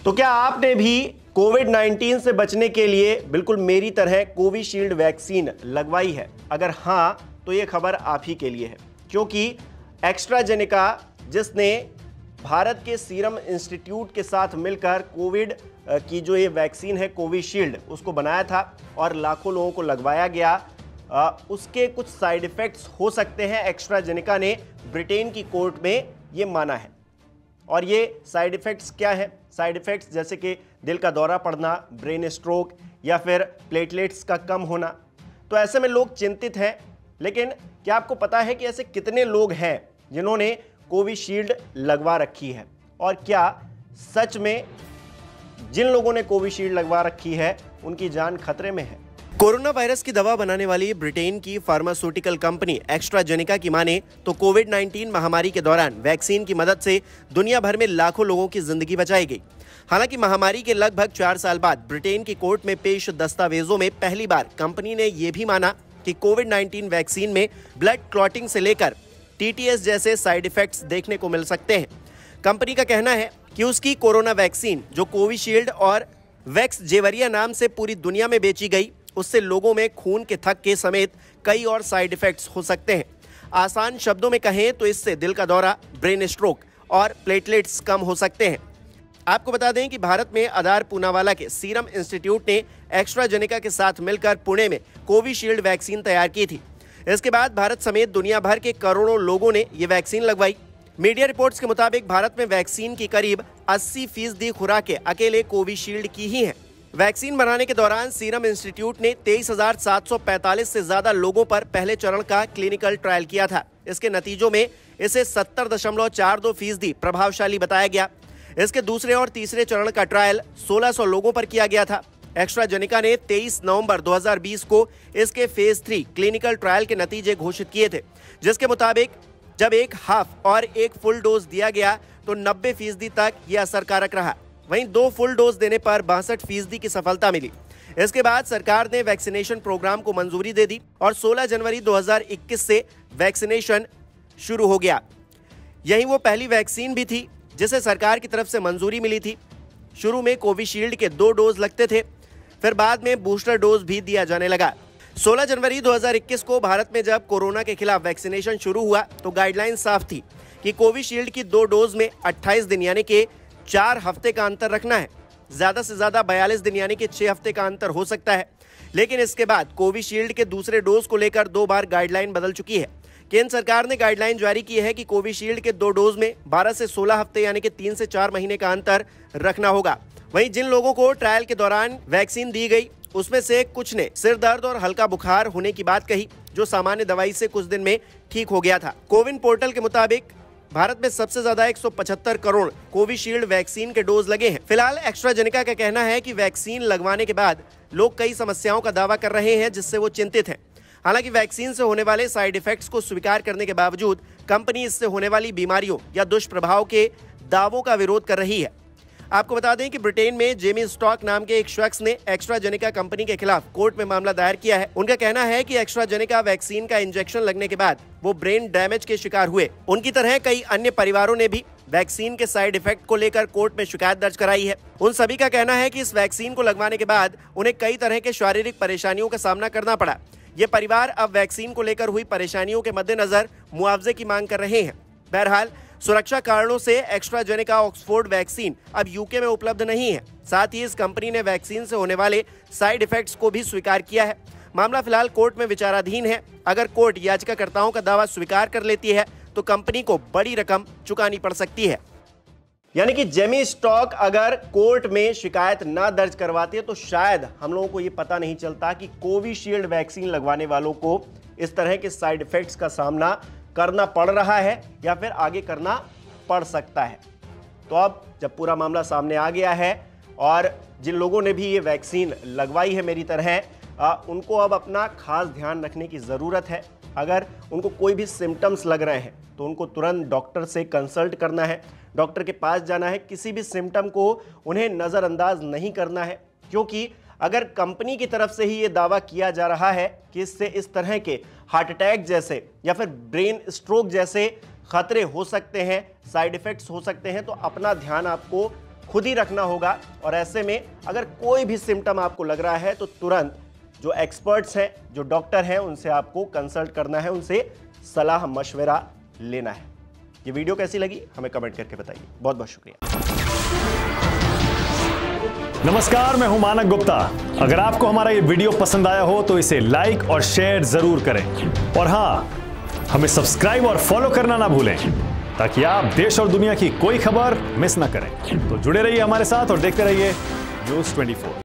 तो क्या आपने भी कोविड-19 से बचने के लिए बिल्कुल मेरी तरह कोविशील्ड वैक्सीन लगवाई है? अगर हाँ, तो ये खबर आप ही के लिए है, क्योंकि एस्ट्राजेनेका, जिसने भारत के सीरम इंस्टीट्यूट के साथ मिलकर कोविड की जो ये वैक्सीन है कोविशील्ड, उसको बनाया था और लाखों लोगों को लगवाया गया, उसके कुछ साइड इफेक्ट्स हो सकते हैं। एस्ट्राजेनेका ने ब्रिटेन की कोर्ट में ये माना है। और ये साइड इफेक्ट्स क्या है? साइड इफेक्ट्स जैसे कि दिल का दौरा पड़ना, ब्रेन स्ट्रोक या फिर प्लेटलेट्स का कम होना। तो ऐसे में लोग चिंतित हैं। लेकिन क्या आपको पता है कि ऐसे कितने लोग हैं जिन्होंने कोविशील्ड लगवा रखी है? और क्या सच में जिन लोगों ने कोविशील्ड लगवा रखी है उनकी जान खतरे में है? कोरोना वायरस की दवा बनाने वाली ब्रिटेन की फार्मास्यूटिकल कंपनी एस्ट्राजेनेका की माने तो कोविड-19 महामारी के दौरान वैक्सीन की मदद से दुनिया भर में लाखों लोगों की जिंदगी बचाई गई। हालांकि महामारी के लगभग 4 साल बाद ब्रिटेन की कोर्ट में पेश दस्तावेजों में पहली बार कंपनी ने यह भी माना कि कोविड-19 वैक्सीन में ब्लड क्लॉटिंग से लेकर TTS जैसे साइड इफेक्ट्स देखने को मिल सकते हैं। कंपनी का कहना है कि उसकी कोरोना वैक्सीन, जो कोविशील्ड और वैक्सजेवरिया नाम से पूरी दुनिया में बेची गई, उससे लोगों में खून के थक्के समेत कई और साइड इफेक्ट्स हो सकते हैं। आसान शब्दों में कहें तो इससे दिल का दौरा, ब्रेन स्ट्रोक और प्लेटलेट्स कम हो सकते हैं। आपको बता दें कि भारत में आधार पूनावाला के सीरम इंस्टीट्यूट ने एस्ट्राजेनेका के साथ मिलकर पुणे में कोविशील्ड वैक्सीन तैयार की थी। इसके बाद भारत समेत दुनिया भर के करोड़ों लोगों ने ये वैक्सीन लगवाई। मीडिया रिपोर्ट्स के मुताबिक भारत में वैक्सीन की करीब 80% खुराकें अकेले कोविशील्ड की ही हैं। वैक्सीन बनाने के दौरान सीरम इंस्टीट्यूट ने 23,745 से ज्यादा लोगों पर पहले चरण का क्लिनिकल ट्रायल किया था। इसके नतीजों में इसे 70.42% प्रभावशाली बताया गया। इसके दूसरे और तीसरे चरण का ट्रायल 1600 लोगों पर किया गया था। एस्ट्राजेनेका ने 23 नवंबर 2020 को इसके फेज 3 क्लिनिकल ट्रायल के नतीजे घोषित किए थे, जिसके मुताबिक जब एक हाफ और एक फुल डोज दिया गया तो 90% तक यह असरकारक रहा। वहीं 2 फुल डोज देने पर 62% की सफलता मिली। इसके बाद सरकार ने वैक्सीनेशन प्रोग्राम को मंजूरी दे दी और 16 जनवरी 2021 से वैक्सीनेशन शुरू हो गया। यही वो पहली वैक्सीन भी थी जिसे सरकार की तरफ से मंजूरी मिली थी। शुरू में कोविशील्ड के 2 डोज लगते थे, फिर बाद में बूस्टर डोज भी दिया जाने लगा। 16 जनवरी 2021 को भारत में जब कोरोना के खिलाफ वैक्सीनेशन शुरू हुआ तो गाइडलाइन साफ थी कि कोविशील्ड की 2 डोज में 28 दिन यानी कि 4 हफ्ते का अंतर रखना है। ज्यादा से ज्यादा 42 दिन यानी कि 6 हफ्ते का अंतर हो सकता है। लेकिन इसके बाद कोविशील्ड के दूसरे डोज को लेकर 2 बार गाइडलाइन बदल चुकी है। केंद्र सरकार ने गाइडलाइन जारी की है कि कोविशील्ड के 2 डोज में 12 से 16 हफ्ते यानी कि 3 से 4 महीने का अंतर रखना होगा। वहीं जिन लोगों को ट्रायल के दौरान वैक्सीन दी गई उसमें से कुछ ने सिर दर्द और हल्का बुखार होने की बात कही, जो सामान्य दवाई से कुछ दिन में ठीक हो गया था। कोविन पोर्टल के मुताबिक भारत में सबसे ज्यादा 175 करोड़ कोविशील्ड वैक्सीन के डोज लगे हैं। फिलहाल एस्ट्राजेनेका का कहना है कि वैक्सीन लगवाने के बाद लोग कई समस्याओं का दावा कर रहे हैं, जिससे वो चिंतित हैं। हालांकि वैक्सीन से होने वाले साइड इफेक्ट्स को स्वीकार करने के बावजूद कंपनी इससे होने वाली बीमारियों या दुष्प्रभाव के दावों का विरोध कर रही है। आपको बता दें कि ब्रिटेन में जेमी स्टॉक नाम के एक शख्स ने एस्ट्राजेनेका कंपनी के खिलाफ कोर्ट में मामला दायर किया है। उनका कहना है कि एस्ट्राजेनेका वैक्सीन का इंजेक्शन लगने के बाद वो ब्रेन डैमेज के शिकार हुए। उनकी तरह कई अन्य परिवारों ने भी वैक्सीन के साइड इफेक्ट को लेकर कोर्ट में शिकायत दर्ज कराई है। उन सभी का कहना है कि इस वैक्सीन को लगवाने के बाद उन्हें कई तरह के शारीरिक परेशानियों का सामना करना पड़ा। ये परिवार अब वैक्सीन को लेकर हुई परेशानियों के मद्देनजर मुआवजे की मांग कर रहे हैं। बहरहाल सुरक्षा कारणों से एस्ट्राजेनेका ऑक्सफोर्ड वैक्सीन अब यूके में उपलब्ध नहीं है। साथ ही इस कंपनी ने वैक्सीन से होने वाले साइड इफेक्ट्स को भी स्वीकार किया है। मामला फिलहाल कोर्ट में विचाराधीन है। अगर कोर्ट याचिकाकर्ताओं का दावा स्वीकार कर लेती है तो कंपनी को बड़ी रकम चुकानी पड़ सकती है। यानी कि जेमी स्टॉक अगर कोर्ट में शिकायत ना दर्ज करवाती है तो शायद हम लोगों को ये पता नहीं चलता कि कोविशील्ड वैक्सीन लगवाने वालों को इस तरह के साइड इफेक्ट्स का सामना करना पड़ रहा है या फिर आगे करना पड़ सकता है। तो अब जब पूरा मामला सामने आ गया है और जिन लोगों ने भी ये वैक्सीन लगवाई है मेरी तरह, उनको अब अपना खास ध्यान रखने की ज़रूरत है। अगर उनको कोई भी सिम्टम्स लग रहे हैं तो उनको तुरंत डॉक्टर से कंसल्ट करना है, डॉक्टर के पास जाना है। किसी भी सिम्टम को उन्हें नज़रअंदाज नहीं करना है, क्योंकि अगर कंपनी की तरफ से ही ये दावा किया जा रहा है कि इससे इस तरह के हार्ट अटैक जैसे या फिर ब्रेन स्ट्रोक जैसे खतरे हो सकते हैं, साइड इफ़ेक्ट्स हो सकते हैं, तो अपना ध्यान आपको खुद ही रखना होगा। और ऐसे में अगर कोई भी सिम्टम आपको लग रहा है तो तुरंत जो एक्सपर्ट्स हैं, जो डॉक्टर हैं, उनसे आपको कंसल्ट करना है, उनसे सलाह मशवरा लेना है। ये वीडियो कैसी लगी हमें कमेंट करके बताइए। बहुत बहुत शुक्रिया। नमस्कार, मैं हूं मानक गुप्ता। अगर आपको हमारा ये वीडियो पसंद आया हो तो इसे लाइक और शेयर जरूर करें, और हां, हमें सब्सक्राइब और फॉलो करना ना भूलें ताकि आप देश और दुनिया की कोई खबर मिस ना करें। तो जुड़े रहिए हमारे साथ और देखते रहिए News 24।